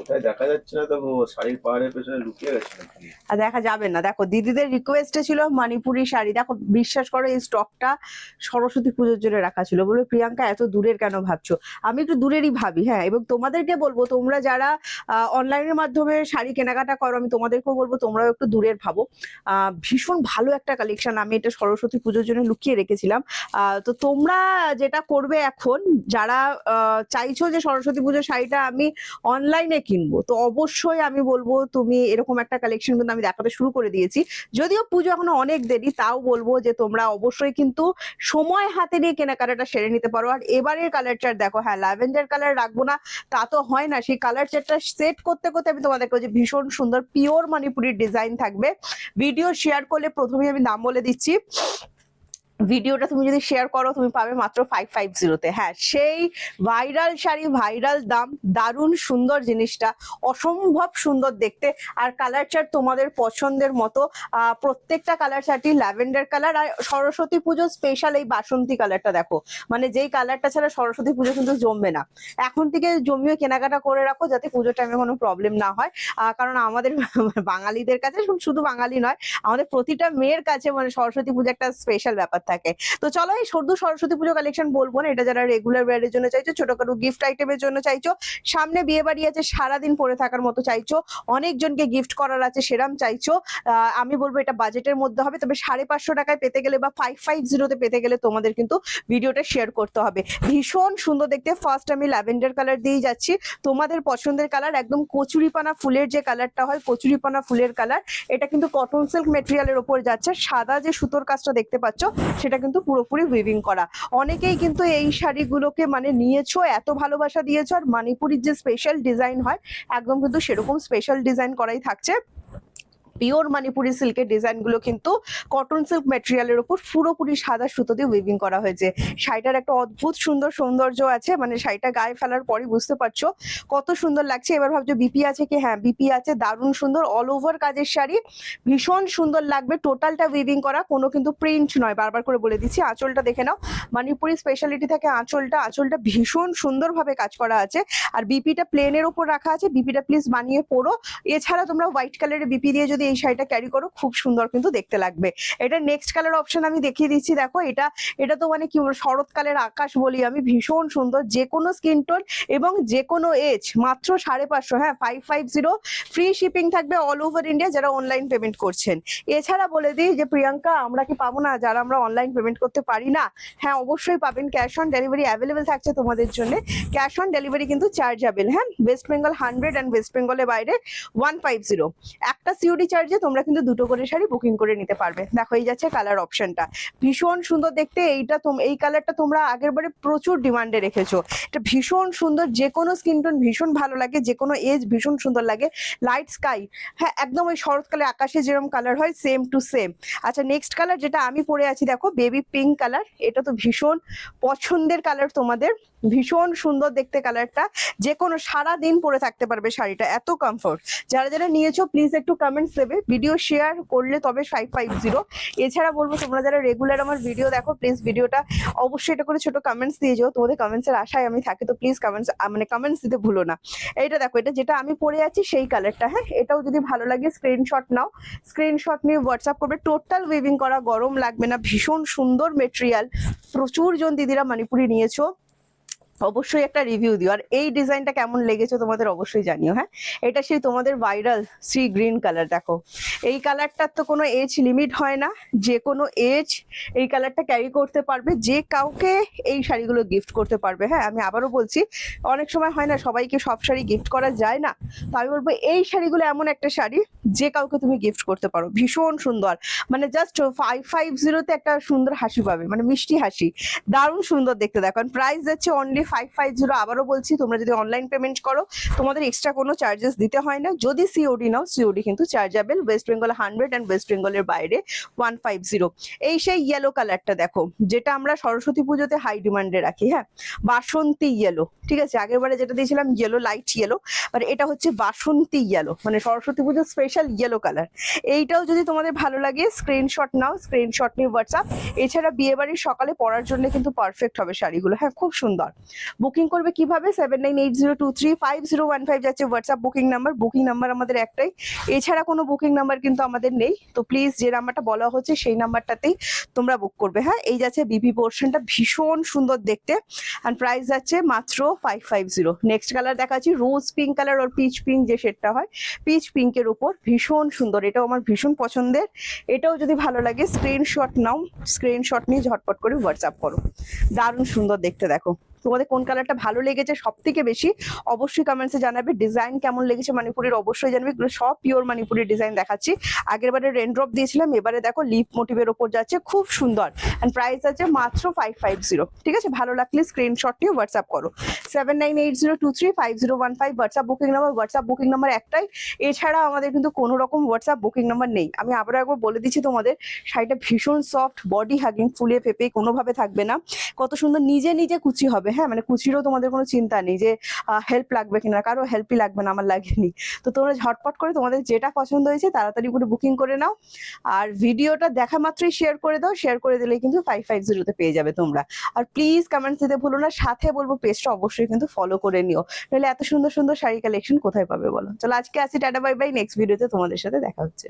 কোথায় দেখা যাচ্ছে না তো, শাড়ির পাহাড়ের পেছনে লুকিয়ে গেছে নাকি? আর দেখা যাবে না, দেখো দিদিদের রিকোয়েস্টে ছিল মণিপুরি শাড়ি। দেখো বিশ্বাস করো এই স্টকটা সরস্বতী পুজোর জন্য রাখা ছিল। বলবে প্রিয়াঙ্কা এত দূরের কেন ভাবছো? আমি একটু দূরেরই ভাবি, হ্যাঁ। এবং তোমাদেরকে বলবো, তোমরা যারা অনলাইনের মাধ্যমে শাড়ি কেনাকাটা করো, আমি তোমাদেরকেও বলবো তোমরাও একটু দূরের ভাবো। ভীষণ ভালো একটা কালেকশন, আমি এটা সরস্বতী পুজোর জন্য লুকিয়ে রেখেছিলাম। তো তোমরা যেটা করবে এখন, যারা চাইছো যে সরস্বতী পুজোর শাড়িটা আমি অনলাইনে কিনবো, তো অবশ্যই আমি বলবো তুমি এরকম একটা কালেকশন কিন্তু আমি দেখাতে শুরু করে দিয়েছি। যদিও পুজো এখনো অনেক দেরি, তাও বলবো যে তোমরা অবশ্যই কিন্তু সময় হাতে নিয়ে কেনাকাটাটা সেরে নিতে পারো। আর এবারের কালার চার্ট দেখো, হ্যাঁ ল্যাভেন্ডার কালার রাখবো না তা তো হয় না, সেই কালার চার্টটা সেট করতে করতে আমি তোমাদেরকে যে ভীষণ সুন্দর পিওর মণিপুরির ডিজাইন থাকবে। ভিডিও শেয়ার করলে প্রথমেই আমি দাম বলে দিচ্ছি, ভিডিওটা তুমি যদি শেয়ার করো তুমি পাবে মাত্র 550-তে। হ্যাঁ সেই ভাইরাল শাড়ি, ভাইরাল দাম, দারুণ সুন্দর জিনিসটা, অসম্ভব সুন্দর দেখতে। আর কালার চার্ট তোমাদের পছন্দের মতো, প্রত্যেকটা কালার চার্টই ল্যাভেন্ডার কালার। আর সরস্বতী পুজো স্পেশাল এই বাসন্তী কালারটা দেখো, মানে যেই কালারটা ছাড়া সরস্বতী পুজো কিন্তু জমবে না। এখন থেকে জমিয়ে কেনাকাটা করে রাখো যাতে পুজোর টাইমে কোনো প্রবলেম না হয়। কারণ আমাদের বাঙালিদের কাছে, শুধু বাঙালি নয়, আমাদের প্রতিটা মেয়ের কাছে মানে সরস্বতী পুজো একটা স্পেশাল ব্যাপার থাকে। তো চলো এই শুধু সরস্বতী পুজো কালেকশন বলবো না, এটা যারা রেগুলার ওয়্যারের জন্য চাইছো, ছোটখাটো গিফট আইটেমের জন্য চাইছো, সামনে বিয়ে বাড়ি আছে সারাদিন পরে থাকার মতো চাইছো, অনেকজনকে গিফট করার আছে সেরাম চাইছো, আমি বলবো এটা বাজেটের মধ্যে হবে। তবে 550 টাকায় পেতে গেলে বা 550-তে পেতে গেলে তোমাদের কিন্তু ভিডিওটা শেয়ার করতে হবে। ভীষণ সুন্দর দেখতে। ফার্স্ট আমি ল্যাভেন্ডার কালার দিয়েই যাচ্ছি, তোমাদের পছন্দের কালার, একদম কচুরিপানা ফুলের যে কালারটা হয়, কচুরিপানা ফুলের কালার। এটা কিন্তু কটন সিল্ক মেটেরিয়ালের উপর যাচ্ছে, সাদা যে সুতোর কাজটা দেখতে পাচ্ছ সেটা কিন্তু পুরোপুরি উইভিং করা। অনেকেই কিন্তু এই শাড়িগুলোকে মানে নিয়েছো, এত ভালোবাসা দিয়েছো। আর মণিপুরির যে স্পেশাল ডিজাইন হয়, একদম কিন্তু সেরকম স্পেশাল ডিজাইন করাই থাকছে। পিওর মণিপুরি সিল্কের ডিজাইন গুলো কিন্তু কটন সিল্ক মেটেরিয়ালের উপর পুরোপুরি সাদা সুতো দিয়ে উইভিং করা হয়েছে। শাড়িটার একটা অদ্ভুত সুন্দর সৌন্দর্য আছে, মানে শাড়িটা গায়ে ফেলার পরই বুঝতে পারছো কত সুন্দর লাগছে। এবার ভাবছো বিপি আছে কি? হ্যাঁ বিপি আছে, দারুণ সুন্দর অল ওভার কাজের শাড়ি, ভীষণ সুন্দর লাগবে। টোটালটা উইভিং করা, কোনো কিন্তু প্রিন্ট নয়, বারবার করে বলে দিচ্ছি। আঁচলটা দেখে নাও, মণিপুরি স্পেশালিটি থাকে আঁচলটা ভীষণ সুন্দরভাবে কাজ করা আছে। আর বিপিটা প্লেনের উপর রাখা আছে, বিপিটা প্লিজ বানিয়ে পরো। এছাড়া তোমরা হোয়াইট কালারের বিপি দিয়ে যদি এই শাড়িটা ক্যারি করো, খুব সুন্দর কিন্তু দেখতে লাগবে। এটা নেক্সট কালার অপশন আমি দেখিয়ে দিচ্ছি, দেখো এটা তো মানে কি শরৎকালের আকাশ বলি আমি, ভীষণ সুন্দর, যে কোনো স্কিন টোন এবং যে কোনো এজ, মাত্র 550। হ্যাঁ 550, ফ্রি শিপিং থাকবে অল ওভার ইন্ডিয়া যারা অনলাইন পেমেন্ট করছেন। এছাড়া বলে দিই যে প্রিয়াঙ্কা আমরা কি পাবো না যারা আমরা অনলাইন পেমেন্ট করতে পারি না? হ্যাঁ অবশ্যই পাবেন, ক্যাশ অন ডেলিভারি অ্যাভেলেবেল থাকছে তোমাদের জন্য। ক্যাশ অন ডেলিভারি কিন্তু চার্জেবল। হ্যাঁ ওয়েস্ট বেঙ্গল 100 অ্যান্ড ওয়েস্ট বেঙ্গলের বাইরে 150। একটা সিওডি চার্জে তোমরা কিন্তু দুটো করে শাড়ি বুকিং করে নিতে পারবে। দেখো এই যাচ্ছে কালার অপশনটা, ভীষণ সুন্দর দেখতে। এই কালারটা তোমরা আগের বারে প্রচুর ডিমান্ডে রেখেছো, এটা ভীষণ সুন্দর, যে কোনো স্কিন টোন ভীষণ ভালো লাগে, যে কোনো এজ ভীষণ সুন্দর লাগে। লাইট স্কাই, হ্যাঁ একদম ওই শরৎকালে আকাশে যেরকম কালার হয় সেম টু সেম। আচ্ছা নেক্সট কালার যেটা আমি পরে আছি দেখো, বেবি পিঙ্ক কালার, এটা তো ভীষণ পছন্দের কালার তোমাদের, ভীষণ সুন্দর দেখতে কালারটা, যে কোনো সারা দিন পরে থাকতে পারবে শাড়িটা, এত কমফোর্ট। যারা যারা নিয়েছো প্লিজ একটু কমেন্টস দেবে, ভিডিও শেয়ার করলে তবে 550। এছাড়া বলবো তোমরা যারা রেগুলার আমার ভিডিও দেখো, প্লিজ ভিডিওটা অবশ্যই এটা করে ছোট কমেন্টস দিয়ে যাও, তোমাদের কমেন্টস এর আশায় আমি থাকি। তো প্লিজ কমেন্টস দিতে ভুলো না। এইটা দেখো, এটা যেটা আমি পরে আছি সেই কালারটা। হ্যাঁ এটাও যদি ভালো লাগে স্ক্রিনশট নাও, স্ক্রিনশট নিয়ে হোয়াটসঅ্যাপ করবে। টোটাল উইভিং করা, গরম লাগবে না, ভীষণ সুন্দর মেটেরিয়াল। প্রচুর জন দিদিরা মণিপুরি নিয়েছো, অবশ্যই একটা রিভিউ দিও। আর এই ডিজাইনটা কেমন লেগেছে তোমাদের অবশ্যই জানিও। হ্যাঁ এটা সেই তোমাদের ভাইরাল সি গ্রিন কালার, দেখো এই কালারটার তো কোনো এজ লিমিট হয় না, যে কোনো এজ এই কালারটা ক্যারি করতে পারবে, যে কাউকে এই শাড়িগুলো গিফট করতে পারবে। হ্যাঁ আমি আবারও বলছি, অনেক সময় হয় না সবাইকে সব শাড়ি গিফট করা যায় না, তো আমি বলবো এই শাড়িগুলো এমন একটা শাড়ি যে কাউকে তুমি গিফট করতে পারো, ভীষণ সুন্দর। মানে জাস্ট 550-তে একটা সুন্দর হাসি পাবে, মানে মিষ্টি হাসি, দারুণ সুন্দর দেখতে। দেখো প্রাইস যাচ্ছে অনলি 550। আবারও বলছি তোমরা যদি অনলাইন পেমেন্ট করো তোমাদের এক্সট্রা কোনো চার্জেস দিতে হয় না। যদি সিওডি নাও, সিওডি কিন্তু chargeable, West Bengal 100 and West বেঙ্গলের বাইরে 150। এই সেই ইয়েলো কালারটা দেখো, যেটা আমরা সরস্বতী পুজোতে হাই ডিমান্ডে রাখি। হ্যাঁ বাসন্তী ইয়েলো, ঠিক আছে, আগের বারে যেটা দিয়েছিলাম ইয়েলো, লাইট ইয়েলো, বাট এটা হচ্ছে বাসন্তী ইয়েলো, মানে সরস্বতী পুজোর স্পেশাল ইয়েলো কালার। এইটাও যদি তোমাদের ভালো লাগে স্ক্রিনশট নাও, স্ক্রিনশট নিয়ে হোয়াটসঅ্যাপ। এছাড়া বিয়ে বাড়ির সকালে পরার জন্য কিন্তু পারফেক্ট হবে শাড়িগুলো। হ্যাঁ খুব সুন্দর। বুকিং করবে কিভাবে? 7980235015 যাচ্ছে হোয়াটসঅ্যাপ বুকিং নাম্বার আমাদের একটাই, এছাড়া কোনো বুকিং নাম্বার কিন্তু আমাদের নেই। তো প্লিজ যে নাম্বারটা বলা হচ্ছে সেই নাম্বারটাতেই তোমরা বুক করবে। হ্যাঁ, এই যাচ্ছে বিপি পোর্শনটা, ভীষণ সুন্দর দেখতে, অ্যান্ড প্রাইস যাচ্ছে মাত্র 550। নেক্সট কালার দেখাচ্ছি রোজ পিঙ্ক কালার আর পিচ পিঙ্ক যে শেডটা হয়, পিচ পিঙ্কের উপর ভীষণ সুন্দর, এটাও আমার ভীষণ পছন্দের। এটাও যদি ভালো লাগে স্ক্রিনশট নাও, স্ক্রিনশট নিয়ে ঝটপট করে হোয়াটসঅ্যাপ করো। দারুণ সুন্দর দেখতে। দেখো তোমাদের কোন কালারটা ভালো লেগেছে সব থেকে বেশি অবশ্যই কমেন্টসে জানাবে। ডিজাইন কেমন লেগেছে মণিপুরের অবশ্যই জানাবে, এগুলো সব পিওর মণিপুরের ডিজাইন দেখাচ্ছি। আগের বারে রেনড্রপ দিয়েছিলাম, এবারে দেখো লিফ মোটিভের ওপর যাচ্ছে, খুব সুন্দর, অ্যান্ড প্রাইস আছে মাত্র 550। ঠিক আছে, ভালো লাগলে স্ক্রিনশট নিয়ে হোয়াটসঅ্যাপ করো। 7980235015 হোয়াটসঅ্যাপ বুকিং নাম্বার একটাই, এছাড়া আমাদের কিন্তু কোনো রকম হোয়াটসঅ্যাপ বুকিং নাম্বার নেই। আমি আবারও একবার বলে দিচ্ছি তোমাদের, শাড়িটা ভীষণ সফট, বডি হাগিং, ফুলে ফেপে কোনোভাবে থাকবে না, কত সুন্দর নিজে নিজে কুচি হবে। হ্যাঁ, মানে কুচিরও তোমাদের কোনো চিন্তা নেই যে হেল্প লাগবে কিনা, কারো হেল্পই লাগবে না, আমার লাগেনি। তো তোমরা ঝটপট করে তোমাদের যেটা পছন্দ হয়েছে তাড়াতাড়ি করে বুকিং করে নাও, আর ভিডিওটা দেখা মাত্রই শেয়ার করে দাও, শেয়ার করে দিলেই কিন্তু 550 পেয়ে যাবে তোমরা। আর প্লিজ কমেন্টস দিতে ভুলো না, সাথে বলবো পেজটা অবশ্যই কিন্তু ফলো করে নিও, নাহলে এত সুন্দর সুন্দর শাড়ি কালেকশন কোথায় পাবে বলো। চলো আজকে আসি, টাটা বাই বাই, নেক্সট ভিডিওতে তোমাদের সাথে দেখা হচ্ছে।